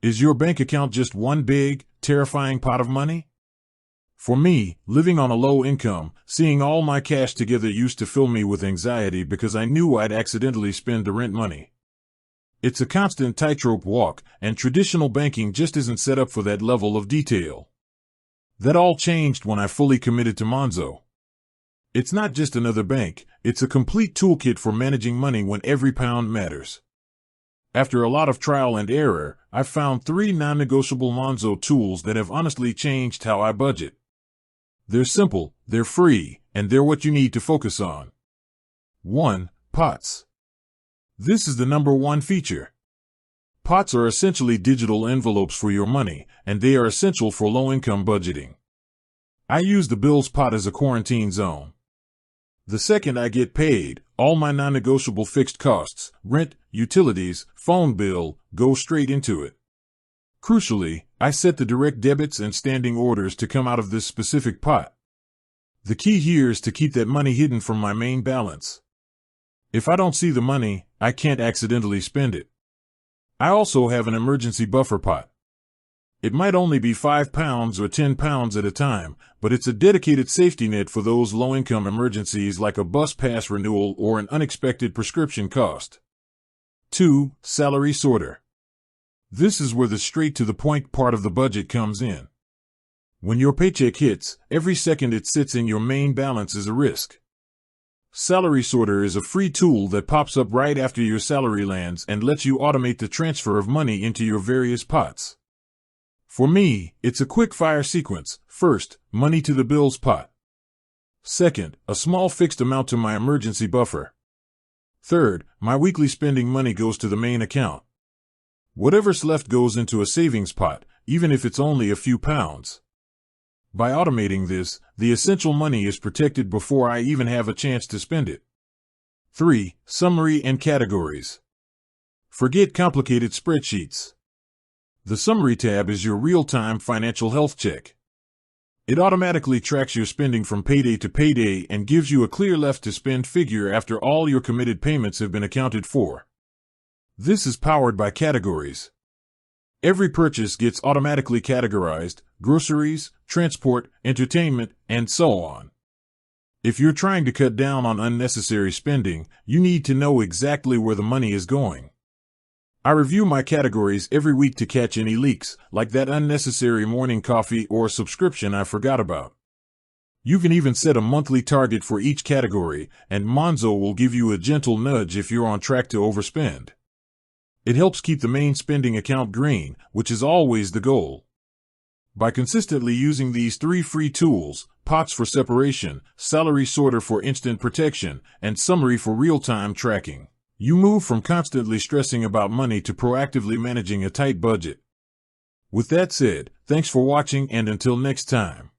Is your bank account just one big, terrifying pot of money? For me, living on a low income, seeing all my cash together used to fill me with anxiety because I knew I'd accidentally spend the rent money. It's a constant tightrope walk, and traditional banking just isn't set up for that level of detail. That all changed when I fully committed to Monzo. It's not just another bank, it's a complete toolkit for managing money when every pound matters. After a lot of trial and error, I've found 3 non-negotiable Monzo tools that have honestly changed how I budget. They're simple, they're free, and they're what you need to focus on. 1. Pots. This is the #1 feature. Pots are essentially digital envelopes for your money, and they are essential for low-income budgeting. I use the bills pot as a quarantine zone. The second I get paid, all my non-negotiable fixed costs, rent, utilities, phone bill, go straight into it. Crucially, I set the direct debits and standing orders to come out of this specific pot. The key here is to keep that money hidden from my main balance. If I don't see the money, I can't accidentally spend it. I also have an emergency buffer pot. It might only be £5 or £10 at a time, but it's a dedicated safety net for those low-income emergencies like a bus pass renewal or an unexpected prescription cost. 2. Salary sorter. This is where the straight-to-the-point part of the budget comes in. When your paycheck hits, every second it sits in your main balance is a risk. Salary Sorter is a free tool that pops up right after your salary lands and lets you automate the transfer of money into your various pots. For me, it's a quick-fire sequence. First, money to the bills pot. Second, a small fixed amount to my emergency buffer. Third, my weekly spending money goes to the main account. Whatever's left goes into a savings pot, even if it's only a few pounds. By automating this, the essential money is protected before I even have a chance to spend it. 3. Summary and categories. Forget complicated spreadsheets. The Summary tab is your real-time financial health check. It automatically tracks your spending from payday to payday and gives you a clear left-to-spend figure after all your committed payments have been accounted for. This is powered by categories. Every purchase gets automatically categorized: groceries, transport, entertainment, and so on. If you're trying to cut down on unnecessary spending, you need to know exactly where the money is going. I review my categories every week to catch any leaks, like that unnecessary morning coffee or subscription I forgot about. You can even set a monthly target for each category, and Monzo will give you a gentle nudge if you're on track to overspend. It helps keep the main spending account green, which is always the goal. By consistently using these 3 free tools, Pots for separation, Salary Sorter for instant protection, and Summary for real-time tracking, you move from constantly stressing about money to proactively managing a tight budget. With that said, thanks for watching, and until next time.